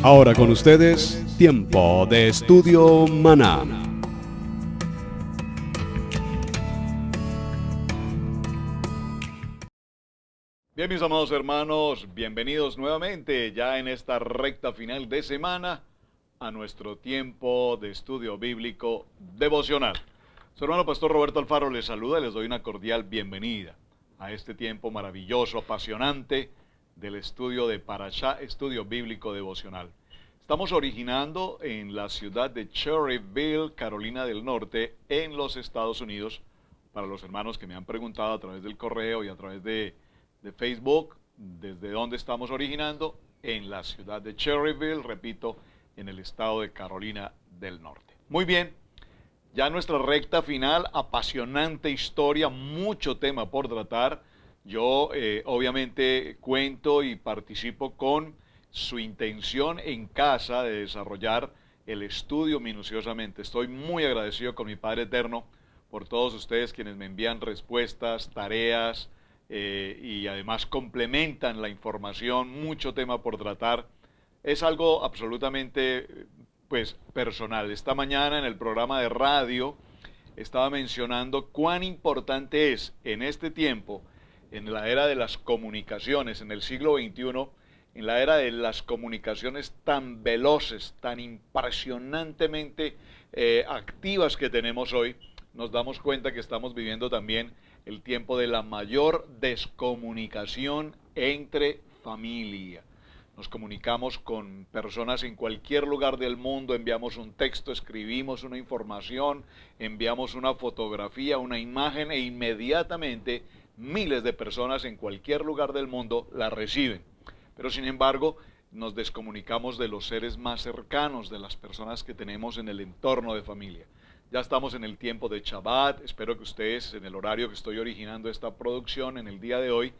Ahora con ustedes, Tiempo de Estudio Maná. Bien, mis amados hermanos, bienvenidos nuevamente ya en esta recta final de semana a nuestro tiempo de estudio bíblico devocional. Su hermano Pastor Roberto Alfaro les saluda y les doy una cordial bienvenida a este tiempo maravilloso, apasionante del estudio de Parashá, estudio bíblico devocional. Estamos originando en la ciudad de Cherryville, Carolina del Norte, en los Estados Unidos. Para los hermanos que me han preguntado a través del correo y a través de Facebook, desde dónde estamos originando, en la ciudad de Cherryville, repito, en el estado de Carolina del Norte. Muy bien, ya nuestra recta final, apasionante historia, mucho tema por tratar. Yo obviamente cuento y participo con su intención en casa de desarrollar el estudio minuciosamente. Estoy muy agradecido con mi Padre Eterno por todos ustedes quienes me envían respuestas, tareas y además complementan la información, mucho tema por tratar. Es algo absolutamente personal. Esta mañana en el programa de radio estaba mencionando cuán importante es en este tiempo, en la era de las comunicaciones, en el siglo XXI, en la era de las comunicaciones tan veloces, tan impresionantemente activas que tenemos hoy, nos damos cuenta que estamos viviendo también el tiempo de la mayor descomunicación entre familia. Nos comunicamos con personas en cualquier lugar del mundo, enviamos un texto, escribimos una información, enviamos una fotografía, una imagen e inmediatamente miles de personas en cualquier lugar del mundo la reciben. Pero sin embargo, nos descomunicamos de los seres más cercanos, de las personas que tenemos en el entorno de familia. Ya estamos en el tiempo de Shabbat, espero que ustedes en el horario que estoy originando esta producción en el día de hoy,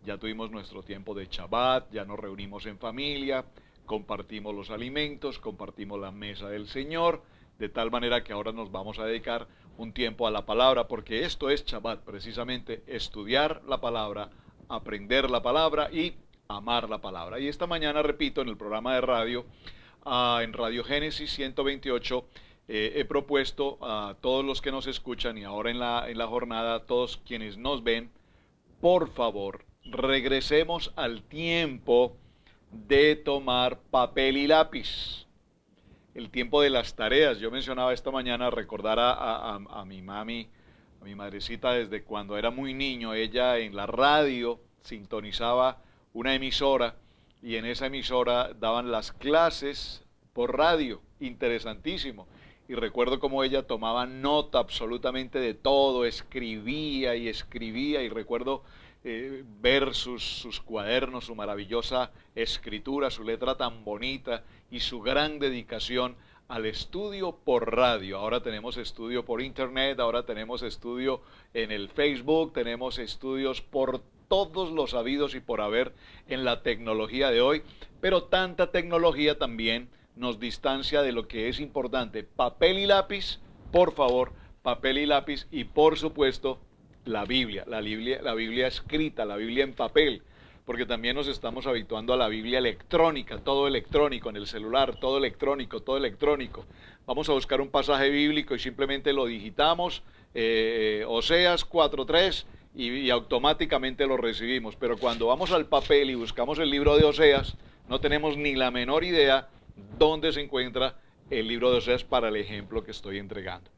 ya tuvimos nuestro tiempo de Shabbat, ya nos reunimos en familia, compartimos los alimentos, compartimos la mesa del Señor, de tal manera que ahora nos vamos a dedicar un tiempo a la palabra, porque esto es Shabbat, precisamente estudiar la palabra, aprender la palabra y amar la palabra. Y esta mañana, repito, en el programa de radio, en Radio Génesis 128, he propuesto a todos los que nos escuchan y ahora en la jornada, a todos quienes nos ven, por favor, regresemos al tiempo de tomar papel y lápiz. El tiempo de las tareas. Yo mencionaba esta mañana recordar a mi mami, a mi madrecita desde cuando era muy niño. Ella en la radio sintonizaba una emisora y en esa emisora daban las clases por radio. Interesantísimo. Y recuerdo cómo ella tomaba nota absolutamente de todo, escribía y recuerdo ver sus cuadernos, su maravillosa escritura, su letra tan bonita y su gran dedicación al estudio por radio. Ahora tenemos estudio por internet, ahora tenemos estudio en el Facebook, tenemos estudios por todos los habidos y por haber en la tecnología de hoy, pero tanta tecnología también nos distancia de lo que es importante. Papel y lápiz, por favor, papel y lápiz y por supuesto la Biblia escrita, la Biblia en papel, porque también nos estamos habituando a la Biblia electrónica, todo electrónico, en el celular, todo electrónico, todo electrónico. Vamos a buscar un pasaje bíblico y simplemente lo digitamos, Oseas 4:3, y automáticamente lo recibimos. Pero cuando vamos al papel y buscamos el libro de Oseas, no tenemos ni la menor idea dónde se encuentra el libro de Oseas para el ejemplo que estoy entregando.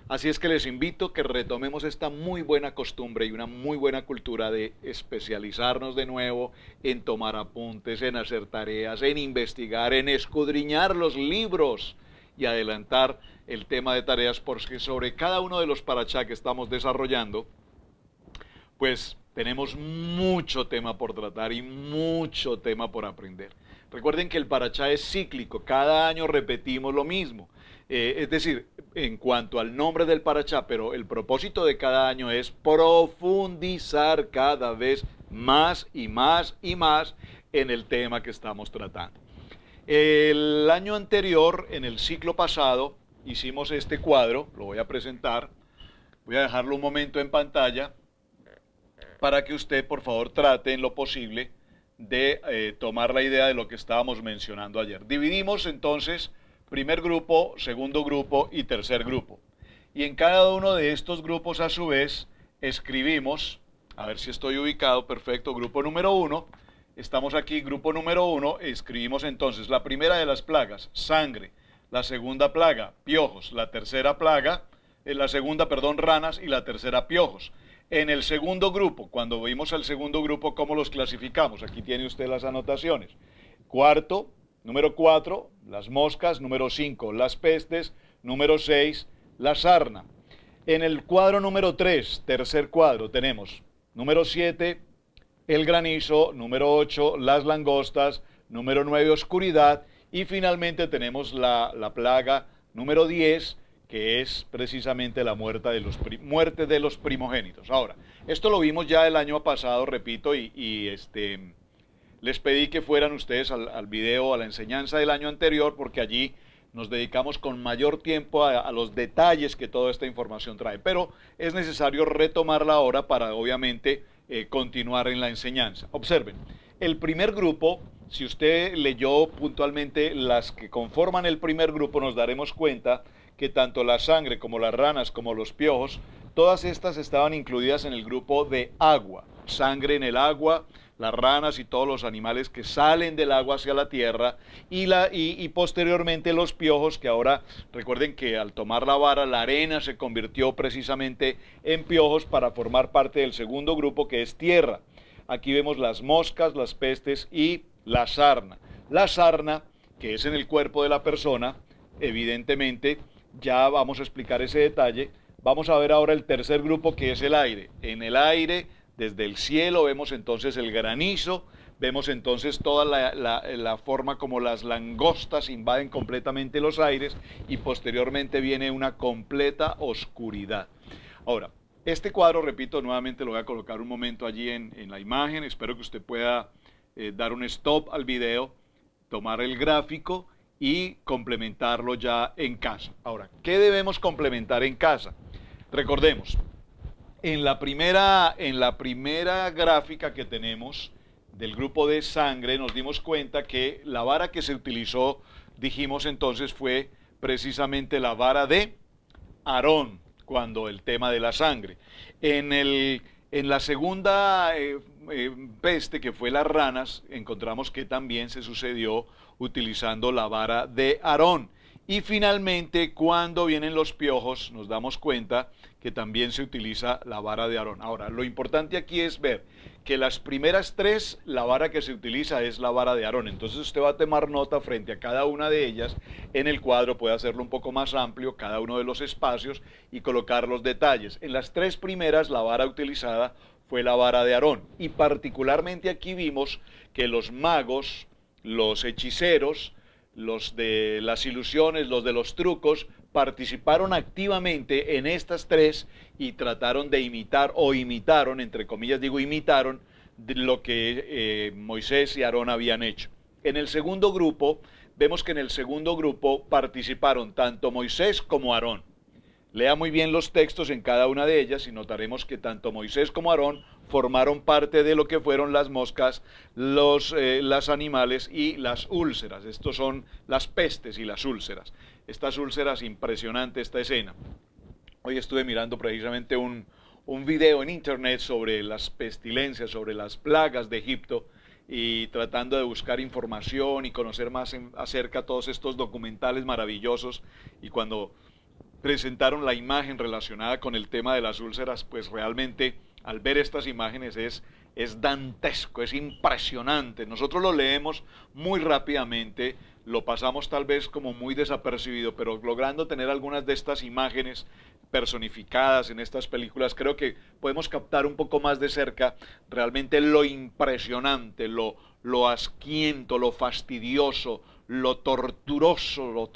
Así es que les invito a que retomemos esta muy buena costumbre y una muy buena cultura de especializarnos de nuevo en tomar apuntes, en hacer tareas, en investigar, en escudriñar los libros y adelantar el tema de tareas, porque sobre cada uno de los parashá que estamos desarrollando, pues tenemos mucho tema por tratar y mucho tema por aprender. Recuerden que el parashá es cíclico, cada año repetimos lo mismo. Es decir, en cuanto al nombre del parashá, pero el propósito de cada año es profundizar cada vez más y más y más en el tema que estamos tratando. El año anterior, en el ciclo pasado, hicimos este cuadro, lo voy a presentar, voy a dejarlo un momento en pantalla para que usted por favor trate en lo posible de tomar la idea de lo que estábamos mencionando ayer. Dividimos entonces primer grupo, segundo grupo y tercer grupo. Y en cada uno de estos grupos a su vez escribimos, a ver si estoy ubicado, perfecto, grupo número 1. Estamos aquí, grupo número 1, escribimos entonces la primera de las plagas, sangre, la segunda plaga, piojos, la tercera plaga, la segunda, perdón, ranas y la tercera, piojos. En el segundo grupo, cuando vimos al segundo grupo, ¿cómo los clasificamos? Aquí tiene usted las anotaciones. Cuarto, número 4, las moscas, número 5, las pestes, número 6, la sarna. En el cuadro número 3, tercer cuadro, tenemos número 7, el granizo, número 8, las langostas, número 9, oscuridad, y finalmente tenemos la plaga número 10, que es precisamente la muerte de los primogénitos. Ahora, esto lo vimos ya el año pasado, repito, les pedí que fueran ustedes al video, a la enseñanza del año anterior, porque allí nos dedicamos con mayor tiempo a los detalles que toda esta información trae. Pero es necesario retomarla ahora para, obviamente, continuar en la enseñanza. Observen, el primer grupo, si usted leyó puntualmente las que conforman el primer grupo, nos daremos cuenta que tanto la sangre como las ranas como los piojos, todas estas estaban incluidas en el grupo de agua. Sangre en el agua, las ranas y todos los animales que salen del agua hacia la tierra, y posteriormente los piojos, que ahora recuerden que al tomar la vara la arena se convirtió precisamente en piojos para formar parte del segundo grupo, que es tierra. Aquí vemos las moscas, las pestes y la sarna. La sarna, que es en el cuerpo de la persona, evidentemente ya vamos a explicar ese detalle. Vamos a ver ahora el tercer grupo, que es el aire. En el aire, desde el cielo, vemos entonces el granizo, vemos entonces toda la forma como las langostas invaden completamente los aires, y posteriormente viene una completa oscuridad. Ahora, este cuadro, repito, nuevamente lo voy a colocar un momento allí en la imagen. Espero que usted pueda dar un stop al video, tomar el gráfico y complementarlo ya en casa. Ahora, ¿qué debemos complementar en casa? Recordemos, en la primera gráfica que tenemos del grupo de sangre, nos dimos cuenta que la vara que se utilizó, dijimos entonces, fue precisamente la vara de Aarón, cuando el tema de la sangre. En la segunda peste, que fue las ranas, encontramos que también se sucedió utilizando la vara de Aarón. Y finalmente, cuando vienen los piojos, nos damos cuenta que también se utiliza la vara de Aarón. Ahora, lo importante aquí es ver que las primeras tres, la vara que se utiliza es la vara de Aarón. Entonces usted va a tomar nota frente a cada una de ellas. En el cuadro puede hacerlo un poco más amplio, cada uno de los espacios, y colocar los detalles. En las tres primeras, la vara utilizada fue la vara de Aarón. Y particularmente aquí vimos que los magos, los hechiceros, los de las ilusiones, los de los trucos, participaron activamente en estas tres y trataron de imitar, o imitaron, entre comillas digo imitaron, de lo que Moisés y Aarón habían hecho. En el segundo grupo, vemos que en el segundo grupo participaron tanto Moisés como Aarón. Lea muy bien los textos en cada una de ellas y notaremos que tanto Moisés como Aarón formaron parte de lo que fueron las moscas, las animales y las úlceras. Estos son las pestes y las úlceras. Estas úlceras, impresionante esta escena. Hoy estuve mirando precisamente un video en internet sobre las pestilencias, sobre las plagas de Egipto, y tratando de buscar información y conocer más acerca de todos estos documentales maravillosos. Y cuando presentaron la imagen relacionada con el tema de las úlceras, pues realmente al ver estas imágenes es dantesco, es impresionante. Nosotros lo leemos muy rápidamente, lo pasamos tal vez como muy desapercibido, pero logrando tener algunas de estas imágenes personificadas en estas películas, creo que podemos captar un poco más de cerca realmente lo impresionante, lo asquiento, lo fastidioso, lo torturoso,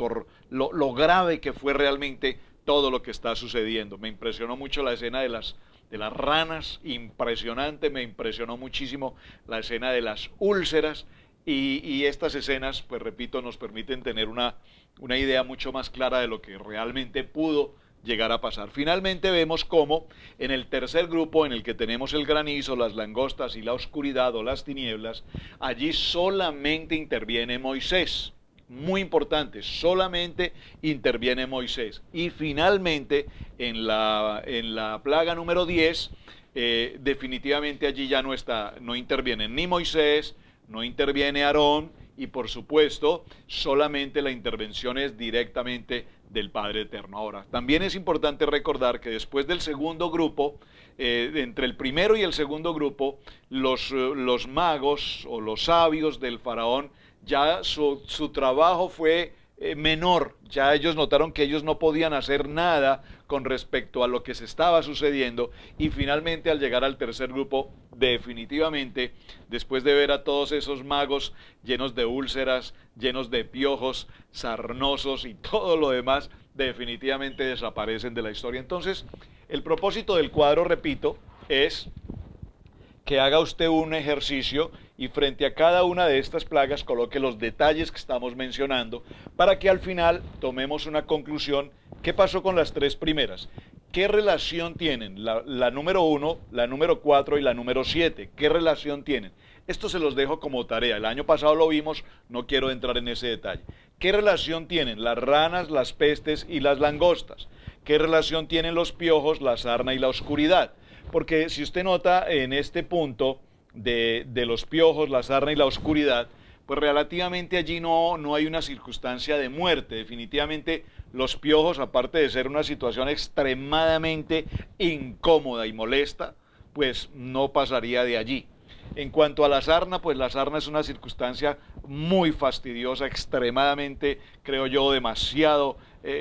lo grave que fue realmente todo lo que está sucediendo. Me impresionó mucho la escena de las ranas, impresionante. Me impresionó muchísimo la escena de las úlceras, y estas escenas, pues repito, nos permiten tener una idea mucho más clara de lo que realmente pudo llegar a pasar. Finalmente vemos cómo en el tercer grupo, en el que tenemos el granizo, las langostas y la oscuridad o las tinieblas, allí solamente interviene Moisés. Muy importante, solamente interviene Moisés. Y finalmente, en la plaga número 10, definitivamente allí ya no interviene ni Moisés, no interviene Aarón, y por supuesto, solamente la intervención es directamente del Padre Eterno. Ahora, también es importante recordar que después del segundo grupo, entre el primero y el segundo grupo, los magos o los sabios del faraón, ya su trabajo fue menor. Ya ellos notaron que ellos no podían hacer nada con respecto a lo que se estaba sucediendo, y finalmente al llegar al tercer grupo, definitivamente, después de ver a todos esos magos llenos de úlceras, llenos de piojos, sarnosos y todo lo demás, definitivamente desaparecen de la historia. Entonces, el propósito del cuadro, repito, es que haga usted un ejercicio y frente a cada una de estas plagas coloque los detalles que estamos mencionando para que al final tomemos una conclusión. ¿Qué pasó con las tres primeras? ¿Qué relación tienen la número 1, la número 4 y la número 7? ¿Qué relación tienen? Esto se los dejo como tarea. El año pasado lo vimos, no quiero entrar en ese detalle. ¿Qué relación tienen las ranas, las pestes y las langostas? ¿Qué relación tienen los piojos, la sarna y la oscuridad? Porque si usted nota en este punto de los piojos, la sarna y la oscuridad, pues relativamente allí no hay una circunstancia de muerte. Definitivamente los piojos, aparte de ser una situación extremadamente incómoda y molesta, pues no pasaría de allí. En cuanto a la sarna, pues la sarna es una circunstancia muy fastidiosa, extremadamente, creo yo, demasiado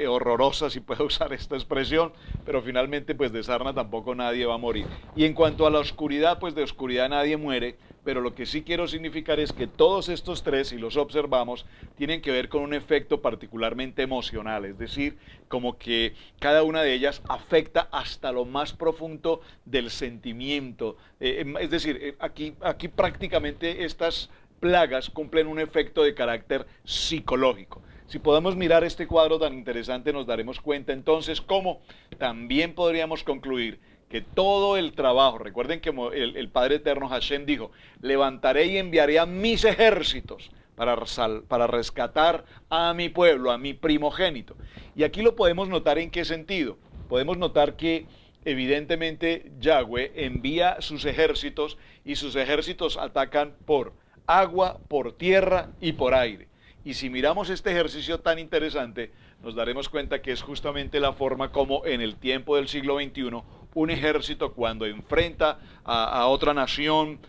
horrorosa, si puedo usar esta expresión, pero finalmente pues de sarna tampoco nadie va a morir. Y en cuanto a la oscuridad, pues de oscuridad nadie muere, pero lo que sí quiero significar es que todos estos tres, si los observamos, tienen que ver con un efecto particularmente emocional, es decir, como que cada una de ellas afecta hasta lo más profundo del sentimiento. Es decir, aquí prácticamente estas plagas cumplen un efecto de carácter psicológico. Si podemos mirar este cuadro tan interesante, nos daremos cuenta entonces cómo también podríamos concluir que todo el trabajo, recuerden que el Padre Eterno Hashem dijo, levantaré y enviaré a mis ejércitos para rescatar a mi pueblo, a mi primogénito. Y aquí lo podemos notar en qué sentido. Podemos notar que evidentemente Yahweh envía sus ejércitos y sus ejércitos atacan por agua, por tierra y por aire. Y si miramos este ejercicio tan interesante, nos daremos cuenta que es justamente la forma como en el tiempo del siglo XXI, un ejército cuando enfrenta a otra nación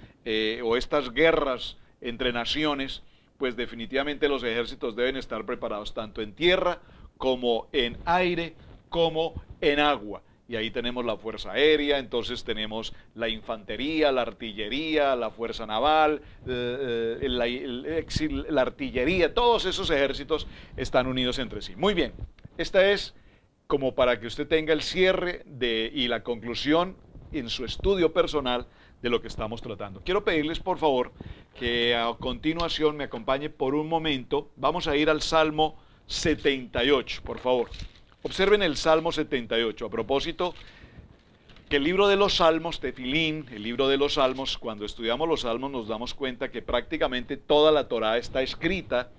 o estas guerras entre naciones, pues definitivamente los ejércitos deben estar preparados tanto en tierra como en aire como en agua. Y ahí tenemos la fuerza aérea, entonces tenemos la infantería, la artillería, la fuerza naval, la artillería, todos esos ejércitos están unidos entre sí. Muy bien, esta es como para que usted tenga el cierre y la conclusión en su estudio personal de lo que estamos tratando. Quiero pedirles por favor que a continuación me acompañe por un momento. Vamos a ir al Salmo 78, por favor. Observen el Salmo 78. A propósito, que el libro de los Salmos, Tefilín, el libro de los Salmos, cuando estudiamos los Salmos nos damos cuenta que prácticamente toda la Torá está escrita,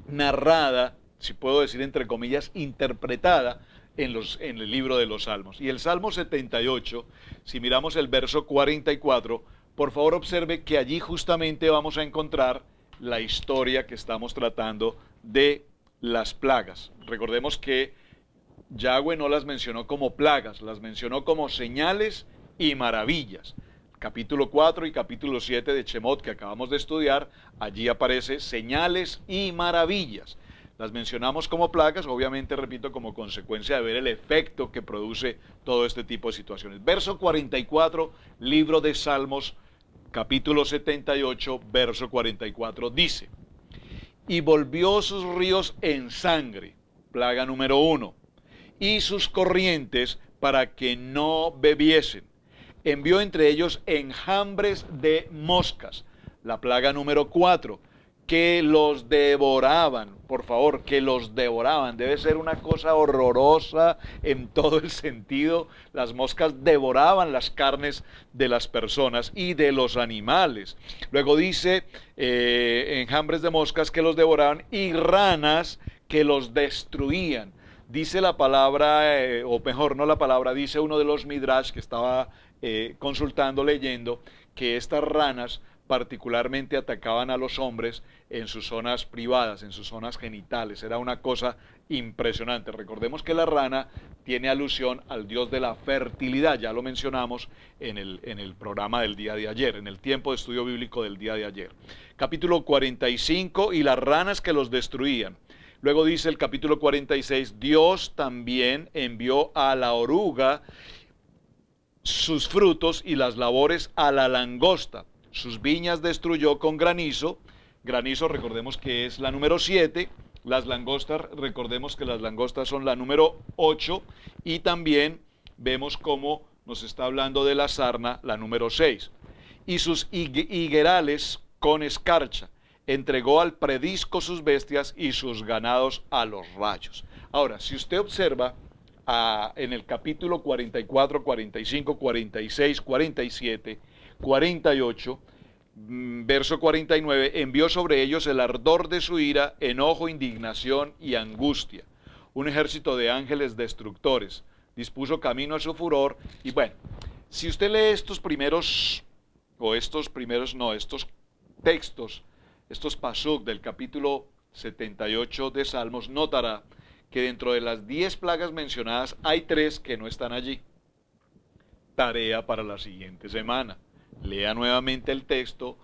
narrada, si puedo decir entre comillas, interpretada en el libro de los Salmos. Y el Salmo 78, si miramos el verso 44, por favor observe que allí justamente vamos a encontrar la historia que estamos tratando de las plagas. Recordemos que Yahweh no las mencionó como plagas, las mencionó como señales y maravillas. Capítulo 4 y capítulo 7 de Shemot que acabamos de estudiar, allí aparece señales y maravillas. Las mencionamos como plagas, obviamente, repito, como consecuencia de ver el efecto que produce todo este tipo de situaciones. Verso 44, libro de Salmos, capítulo 78, verso 44, dice: y volvió sus ríos en sangre, plaga número 1, y sus corrientes para que no bebiesen. Envió entre ellos enjambres de moscas, la plaga número 4, que los devoraban. Por favor, que los devoraban. Debe ser una cosa horrorosa en todo el sentido. Las moscas devoraban las carnes de las personas y de los animales. Luego dice enjambres de moscas que los devoraban y ranas que los destruían. Dice la palabra, o mejor no la palabra, dice uno de los midrash que estaba consultando, leyendo, que estas ranas particularmente atacaban a los hombres en sus zonas privadas, en sus zonas genitales. Era una cosa impresionante. Recordemos que la rana tiene alusión al dios de la fertilidad, ya lo mencionamos en el programa del día de ayer, en el tiempo de estudio bíblico del día de ayer. Capítulo 45, y las ranas que los destruían. Luego dice el capítulo 46, Dios también envió a la oruga sus frutos y las labores a la langosta. Sus viñas destruyó con granizo. Granizo, recordemos que es la número 7. Las langostas, recordemos que las langostas son la número 8. Y también vemos cómo nos está hablando de la sarna, la número 6. Y sus higuerales con escarcha. Entregó al predisco sus bestias y sus ganados a los rayos. Ahora, si usted observa en el capítulo 44, 45, 46, 47, 48, verso 49, envió sobre ellos el ardor de su ira, enojo, indignación y angustia. Un ejército de ángeles destructores dispuso camino a su furor. Y bueno, si usted lee estos textos, estos pasuk del capítulo 78 de Salmos, notará que dentro de las 10 plagas mencionadas hay 3 que no están allí. Tarea para la siguiente semana. Lea nuevamente el texto,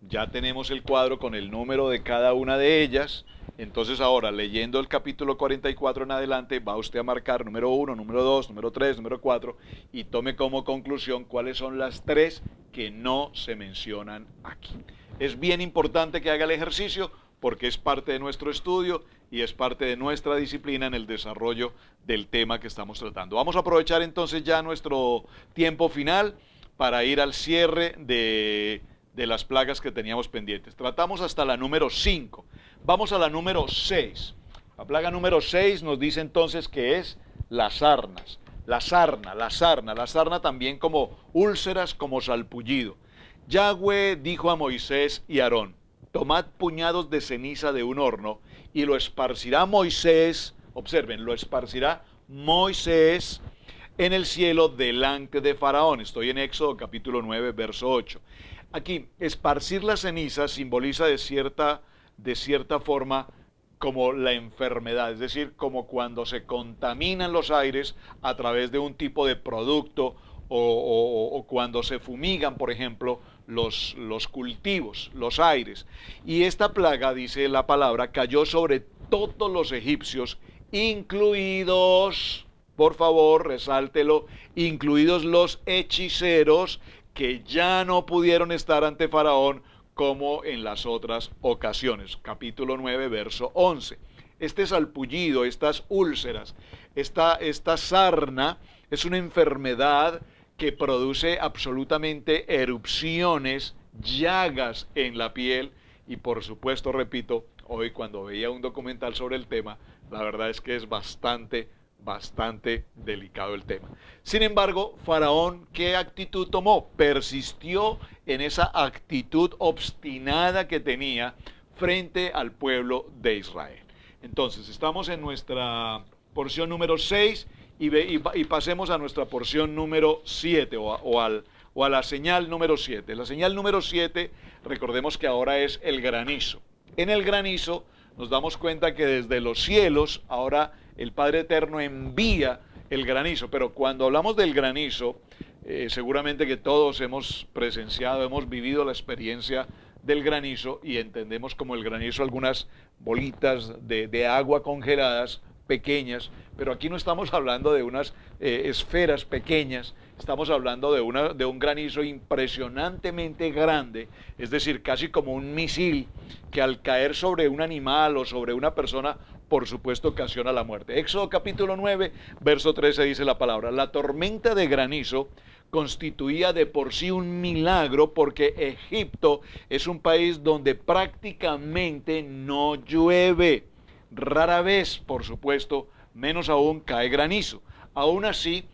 ya tenemos el cuadro con el número de cada una de ellas. Entonces ahora, leyendo el capítulo 44 en adelante, va usted a marcar número 1, número 2, número 3, número 4 y tome como conclusión cuáles son las 3 que no se mencionan aquí. Es bien importante que haga el ejercicio porque es parte de nuestro estudio y es parte de nuestra disciplina en el desarrollo del tema que estamos tratando. Vamos a aprovechar entonces ya nuestro tiempo final para ir al cierre de las plagas que teníamos pendientes. Tratamos hasta la número 5. Vamos a la número 6. La plaga número 6 nos dice entonces que es las sarnas. La sarna también como úlceras, como salpullido. Yahweh dijo a Moisés y Aarón, tomad puñados de ceniza de un horno y lo esparcirá Moisés, observen, lo esparcirá Moisés en el cielo delante de Faraón. Estoy en Éxodo capítulo 9, verso 8. Aquí, esparcir la ceniza simboliza de cierta forma como la enfermedad, es decir, como cuando se contaminan los aires a través de un tipo de producto o cuando se fumigan, por ejemplo, los cultivos, los aires. Y esta plaga, dice la palabra, cayó sobre todos los egipcios, incluidos, por favor, resáltelo, incluidos los hechiceros que ya no pudieron estar ante Faraón como en las otras ocasiones. Capítulo 9, verso 11. Este salpullido, estas úlceras, esta sarna es una enfermedad que produce absolutamente erupciones, llagas en la piel y por supuesto, repito, hoy cuando veía un documental sobre el tema, la verdad es que es bastante delicado el tema. Sin embargo, Faraón, ¿qué actitud tomó? Persistió en esa actitud obstinada que tenía frente al pueblo de Israel. Entonces, estamos en nuestra porción número 6 y pasemos a nuestra porción número 7 o a la señal número 7. La señal número 7, recordemos que ahora es el granizo. En el granizo nos damos cuenta que desde los cielos ahora el Padre Eterno envía el granizo, pero cuando hablamos del granizo, seguramente que todos hemos presenciado, hemos vivido la experiencia del granizo y entendemos como el granizo algunas bolitas de agua congeladas pequeñas, pero aquí no estamos hablando de unas esferas pequeñas, estamos hablando de un granizo impresionantemente grande, es decir, casi como un misil que al caer sobre un animal o sobre una persona, por supuesto ocasiona la muerte. Éxodo capítulo 9, verso 13 dice la palabra, la tormenta de granizo constituía de por sí un milagro, porque Egipto es un país donde prácticamente no llueve. Rara vez, por supuesto, menos aún cae granizo. Aún así,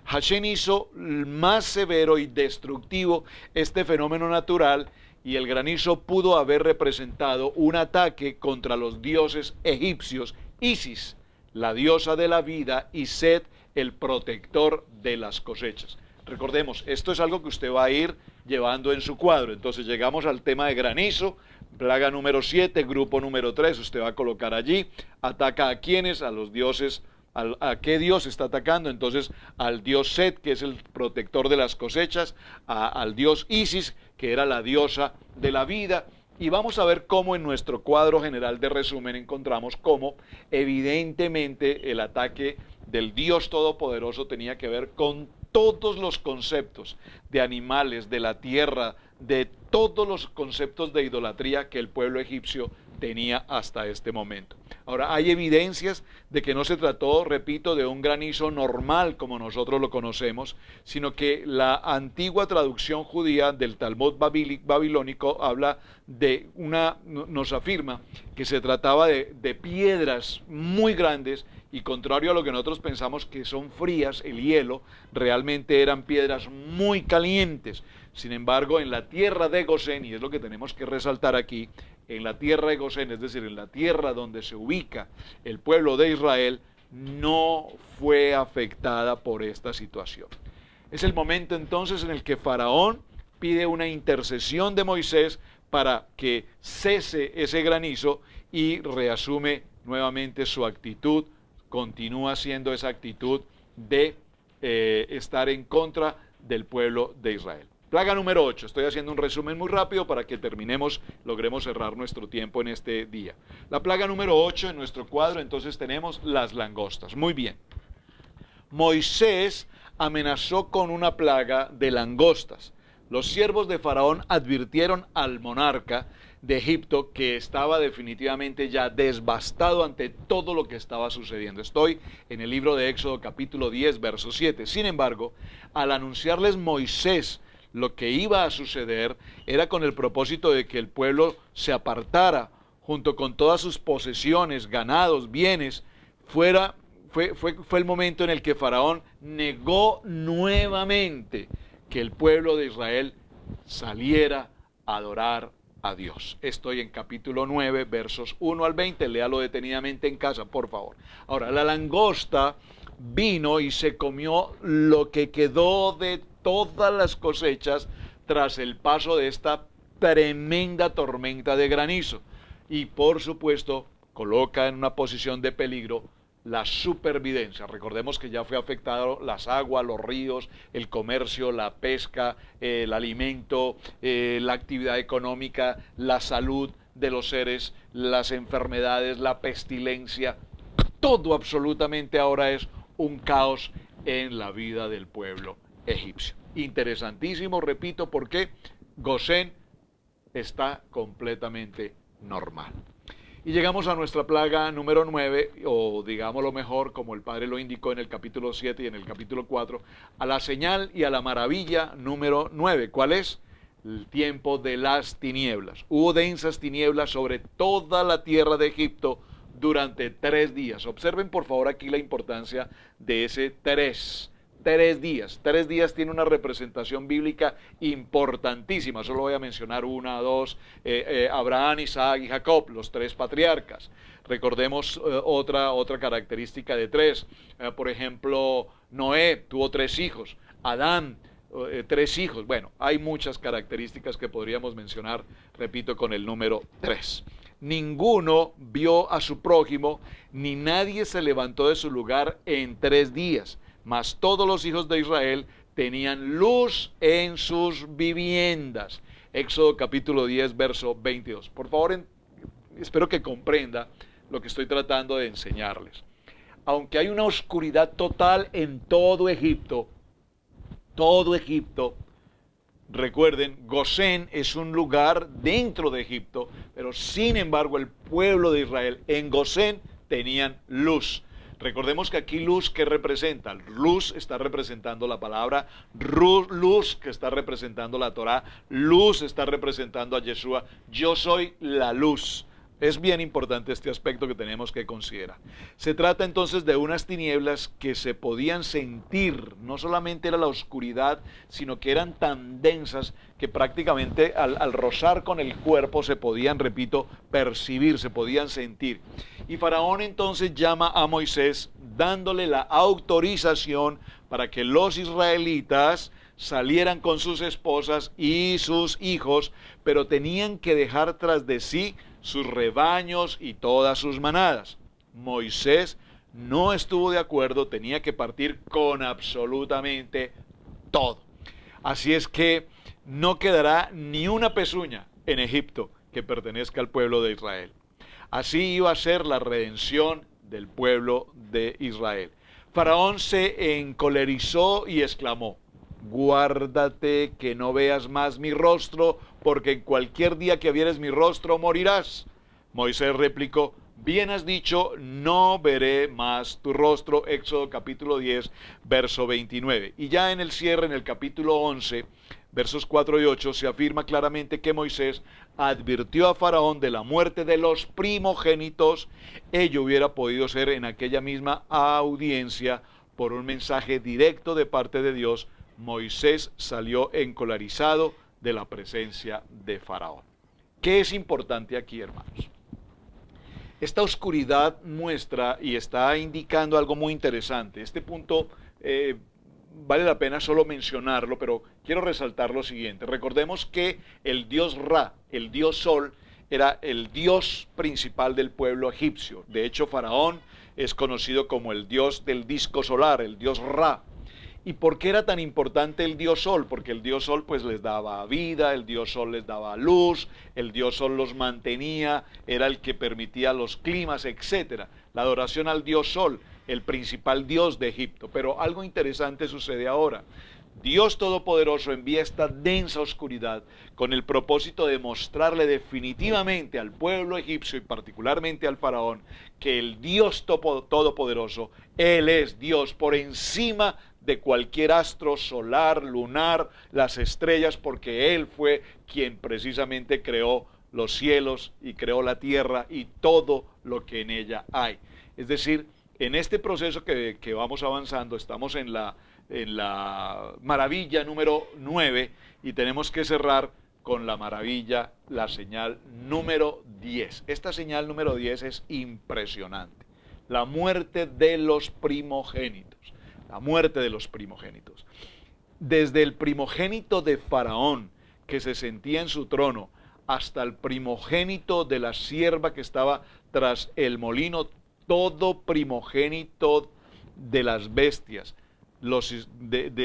Hashem hizo más severo y destructivo este fenómeno natural, y el granizo pudo haber representado un ataque contra los dioses egipcios, Isis, la diosa de la vida, y Set, el protector de las cosechas. Recordemos, esto es algo que usted va a ir llevando en su cuadro. Entonces llegamos al tema de granizo, plaga número 7, grupo número 3, usted va a colocar allí, ataca a quienes, a los dioses. ¿A qué dios está atacando? Entonces al dios Set, que es el protector de las cosechas, al dios Isis, que era la diosa de la vida. Y vamos a ver cómo en nuestro cuadro general de resumen encontramos cómo evidentemente el ataque del Dios Todopoderoso tenía que ver con todos los conceptos de animales, de la tierra, de todos los conceptos de idolatría que el pueblo egipcio tenía hasta este momento. Ahora, hay evidencias de que no se trató, repito, de un granizo normal como nosotros lo conocemos, sino que la antigua traducción judía del Talmud babilónico habla de nos afirma que se trataba de piedras muy grandes, y contrario a lo que nosotros pensamos que son frías, el hielo, realmente eran piedras muy calientes. Sin embargo, en la tierra de Gosén, y es lo que tenemos que resaltar aquí, en la tierra de Gosén, es decir, en la tierra donde se ubica el pueblo de Israel, no fue afectada por esta situación. Es el momento entonces en el que Faraón pide una intercesión de Moisés para que cese ese granizo, y reasume nuevamente su actitud, continúa siendo esa actitud de estar en contra del pueblo de Israel. Plaga número 8, estoy haciendo un resumen muy rápido para que logremos cerrar nuestro tiempo en este día. La plaga número 8 en nuestro cuadro, entonces tenemos las langostas. Muy bien. Moisés amenazó con una plaga de langostas. Los siervos de Faraón advirtieron al monarca de Egipto que estaba definitivamente ya devastado ante todo lo que estaba sucediendo. Estoy en el libro de Éxodo capítulo 10, verso 7. Sin embargo, al anunciarles Moisés lo que iba a suceder, era con el propósito de que el pueblo se apartara junto con todas sus posesiones, ganados, bienes. Fue el momento en el que Faraón negó nuevamente que el pueblo de Israel saliera a adorar a Dios. Estoy en capítulo 9, versos 1 al 20, léalo detenidamente en casa, por favor. Ahora, la langosta vino y se comió lo que quedó de todas las cosechas tras el paso de esta tremenda tormenta de granizo. Y por supuesto, coloca en una posición de peligro la supervivencia. Recordemos que ya fue afectado las aguas, los ríos, el comercio, la pesca, el alimento, la actividad económica, la salud de los seres, las enfermedades, la pestilencia. Todo absolutamente ahora es un caos en la vida del pueblo egipcio. Interesantísimo, repito, porque Gosén está completamente normal. Y llegamos a nuestra plaga número 9, o digámoslo mejor, como el Padre lo indicó en el capítulo 7 y en el capítulo 4, a la señal y a la maravilla número 9. ¿Cuál es? El tiempo de las tinieblas. Hubo densas tinieblas sobre toda la tierra de Egipto durante 3 días. Observen por favor aquí la importancia de ese 3 días. 3 días tiene una representación bíblica importantísima. Solo voy a mencionar una, dos. Abraham, Isaac y Jacob, los 3 patriarcas. Recordemos otra característica de 3. Por ejemplo, Noé tuvo 3 hijos. Adán, 3 hijos. Bueno, hay muchas características que podríamos mencionar, repito, con el número 3. Ninguno vio a su prójimo, ni nadie se levantó de su lugar en 3 días. Mas todos los hijos de Israel tenían luz en sus viviendas. Éxodo capítulo 10, verso 22. Por favor, espero que comprenda lo que estoy tratando de enseñarles. Aunque hay una oscuridad total en todo Egipto, recuerden, Gosén es un lugar dentro de Egipto, pero sin embargo el pueblo de Israel en Gosén tenían luz. Recordemos que aquí luz, ¿qué representa? Luz está representando la palabra, luz que está representando la Torá, luz está representando a Yeshua. Yo soy la luz. Es bien importante este aspecto que tenemos que considerar. Se trata entonces de unas tinieblas que se podían sentir, no solamente era la oscuridad, sino que eran tan densas que prácticamente al rozar con el cuerpo se podían, repito, percibir, se podían sentir. Y Faraón entonces llama a Moisés dándole la autorización para que los israelitas salieran con sus esposas y sus hijos, pero tenían que dejar tras de sí sus rebaños y todas sus manadas. Moisés no estuvo de acuerdo, tenía que partir con absolutamente todo. Así es que no quedará ni una pezuña en Egipto que pertenezca al pueblo de Israel. Así iba a ser la redención del pueblo de Israel. Faraón se encolerizó y exclamó: guárdate que no veas más mi rostro, porque en cualquier día que vieres mi rostro morirás. Moisés replicó: bien has dicho, no veré más tu rostro. Éxodo capítulo 10, verso 29. Y ya en el cierre, en el capítulo 11, versos 4 y 8, se afirma claramente que Moisés advirtió a Faraón de la muerte de los primogénitos. Ello hubiera podido ser en aquella misma audiencia por un mensaje directo de parte de Dios. Moisés salió encolarizado de la presencia de Faraón. ¿Qué es importante aquí, hermanos? Esta oscuridad muestra y está indicando algo muy interesante. Este punto vale la pena solo mencionarlo, pero quiero resaltar lo siguiente. Recordemos que el dios Ra, el dios Sol, era el dios principal del pueblo egipcio. De hecho, Faraón es conocido como el dios del disco solar, el dios Ra. ¿Y por qué era tan importante el dios Sol? Porque el dios Sol pues les daba vida, el dios Sol les daba luz, el dios Sol los mantenía, era el que permitía los climas, etc. La adoración al dios Sol, el principal dios de Egipto. Pero algo interesante sucede ahora. Dios Todopoderoso envía esta densa oscuridad con el propósito de mostrarle definitivamente al pueblo egipcio y particularmente al faraón que el Dios Todopoderoso, Él es Dios por encima de cualquier astro solar, lunar, las estrellas, porque Él fue quien precisamente creó los cielos y creó la tierra y todo lo que en ella hay. Es decir, en este proceso que vamos avanzando, estamos en la maravilla número 9 y tenemos que cerrar con la maravilla, la señal número 10. Esta señal número 10 es impresionante. La muerte de los primogénitos. La muerte de los primogénitos. Desde el primogénito de Faraón, que se sentía en su trono, hasta el primogénito de la sierva que estaba tras el molino, todo primogénito de las bestias,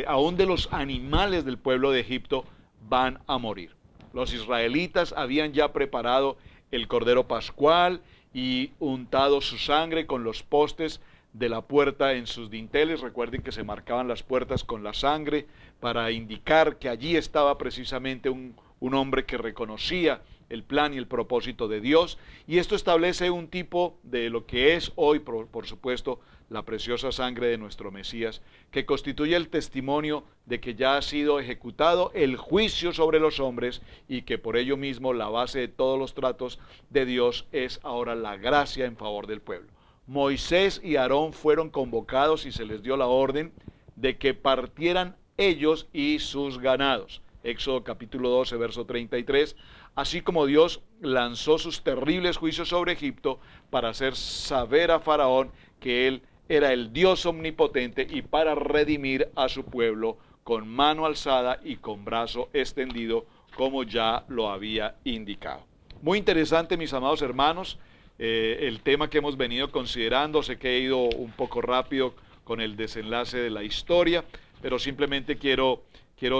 aún de los animales del pueblo de Egipto, van a morir. Los israelitas habían ya preparado el cordero pascual y untado su sangre con los postes de la puerta en sus dinteles. Recuerden que se marcaban las puertas con la sangre para indicar que allí estaba precisamente un hombre que reconocía el plan y el propósito de Dios, y esto establece un tipo de lo que es hoy, por supuesto, la preciosa sangre de nuestro Mesías, que constituye el testimonio de que ya ha sido ejecutado el juicio sobre los hombres y que por ello mismo la base de todos los tratos de Dios es ahora la gracia en favor del pueblo. Moisés y Aarón fueron convocados y se les dio la orden de que partieran ellos y sus ganados. Éxodo capítulo 12, verso 33, así como Dios lanzó sus terribles juicios sobre Egipto para hacer saber a Faraón que él era el Dios omnipotente y para redimir a su pueblo con mano alzada y con brazo extendido, como ya lo había indicado. Muy interesante, mis amados hermanos, el tema que hemos venido considerando. Sé que he ido un poco rápido con el desenlace de la historia, pero simplemente quiero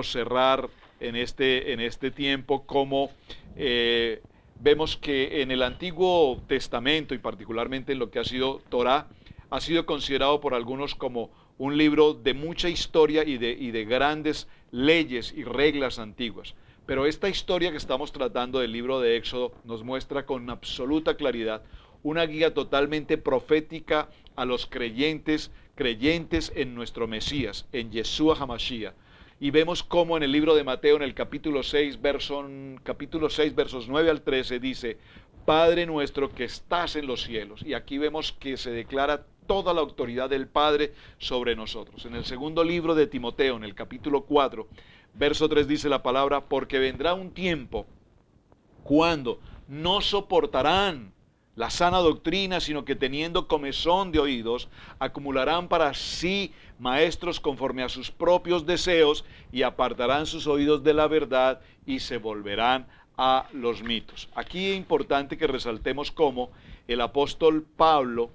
cerrar en este tiempo como vemos que en el Antiguo Testamento y particularmente en lo que ha sido Torá, ha sido considerado por algunos como un libro de mucha historia y de grandes leyes y reglas antiguas. Pero esta historia que estamos tratando del libro de Éxodo nos muestra con absoluta claridad una guía totalmente profética a los creyentes en nuestro Mesías, en Yeshua HaMashiach. Y vemos cómo en el libro de Mateo, en el capítulo 6, versos 9 al 13, dice: Padre nuestro que estás en los cielos. Y aquí vemos que se declara toda la autoridad del Padre sobre nosotros. En el segundo libro de Timoteo, en el capítulo 4, verso 3, dice la palabra: porque vendrá un tiempo cuando no soportarán la sana doctrina, sino que teniendo comezón de oídos, acumularán para sí maestros conforme a sus propios deseos, y apartarán sus oídos de la verdad y se volverán a los mitos. Aquí es importante que resaltemos cómo el apóstol Pedro,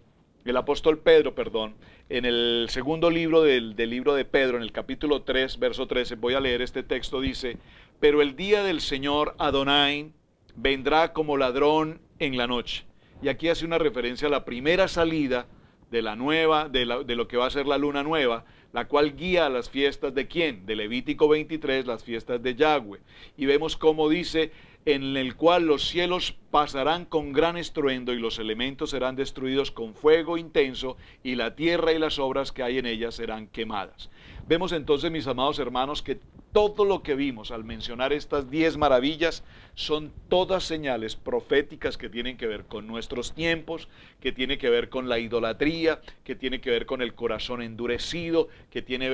en el segundo libro del libro de Pedro, en el capítulo 3, verso 13, voy a leer este texto, dice: pero el día del Señor Adonai vendrá como ladrón en la noche. Y aquí hace una referencia a la primera salida de la nueva, de lo que va a ser la luna nueva, la cual guía a las fiestas de ¿quién? De Levítico 23, las fiestas de Yahweh. Y vemos cómo dice: en el cual los cielos pasarán con gran estruendo y los elementos serán destruidos con fuego intenso y la tierra y las obras que hay en ella serán quemadas. Vemos entonces, mis amados hermanos, que todo lo que vimos al mencionar estas 10 maravillas son todas señales proféticas que tienen que ver con nuestros tiempos, que tiene que ver con la idolatría, que tiene que ver con el corazón endurecido, que tiene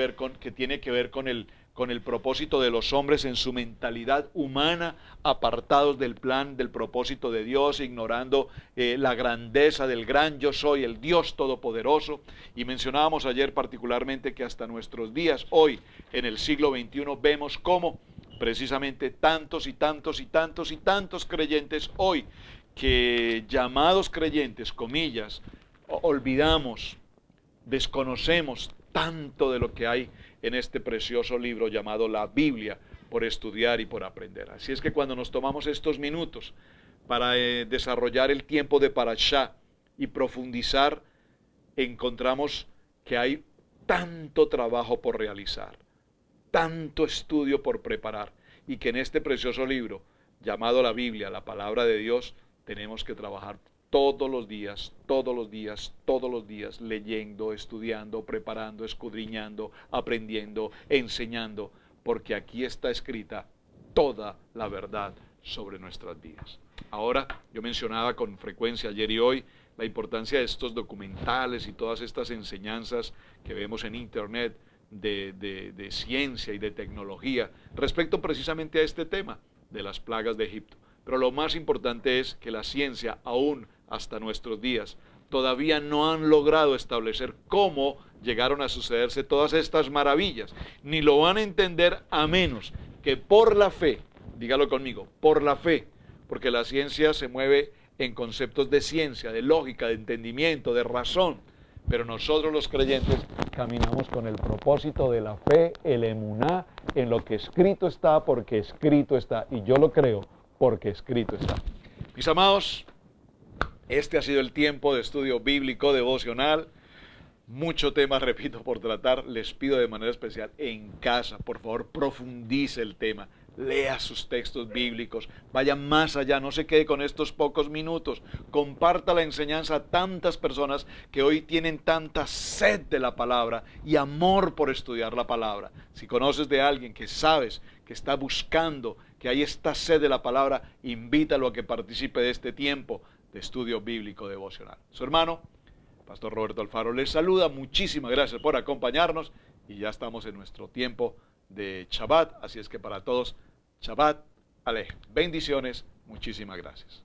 que ver con el propósito de los hombres en su mentalidad humana, apartados del plan, del propósito de Dios, ignorando la grandeza del gran yo soy, el Dios todopoderoso. Y mencionábamos ayer particularmente que hasta nuestros días, hoy, en el siglo XXI, vemos cómo precisamente tantos y tantos y tantos y tantos creyentes hoy, que llamados creyentes, comillas, olvidamos, desconocemos tanto de lo que hay en este precioso libro llamado la Biblia, por estudiar y por aprender. Así es que cuando nos tomamos estos minutos para desarrollar el tiempo de Parashá y profundizar, encontramos que hay tanto trabajo por realizar, tanto estudio por preparar, y que en este precioso libro llamado la Biblia, la palabra de Dios, tenemos que trabajar todos los días, todos los días, todos los días, leyendo, estudiando, preparando, escudriñando, aprendiendo, enseñando, porque aquí está escrita toda la verdad sobre nuestras vidas. Ahora, yo mencionaba con frecuencia ayer y hoy la importancia de estos documentales y todas estas enseñanzas que vemos en internet de ciencia y de tecnología respecto precisamente a este tema de las plagas de Egipto. Pero lo más importante es que la ciencia, aún hasta nuestros días, todavía no han logrado establecer cómo llegaron a sucederse todas estas maravillas, ni lo van a entender a menos que por la fe, dígalo conmigo, por la fe, porque la ciencia se mueve en conceptos de ciencia, de lógica, de entendimiento, de razón, pero nosotros los creyentes caminamos con el propósito de la fe, el emuná, en lo que escrito está, porque escrito está, y yo lo creo porque escrito está. Mis amados, este ha sido el tiempo de estudio bíblico devocional. Mucho tema, repito, por tratar. Les pido de manera especial en casa, por favor, profundice el tema. Lea sus textos bíblicos, vaya más allá, no se quede con estos pocos minutos. Comparta la enseñanza a tantas personas que hoy tienen tanta sed de la palabra y amor por estudiar la palabra. Si conoces de alguien que sabes que está buscando, que hay esta sed de la palabra, invítalo a que participe de este tiempo de estudio bíblico devocional. Su hermano, Pastor Roberto Alfaro, les saluda. Muchísimas gracias por acompañarnos y ya estamos en nuestro tiempo de Shabbat, así es que para todos, Shabbat Alej. Bendiciones, muchísimas gracias.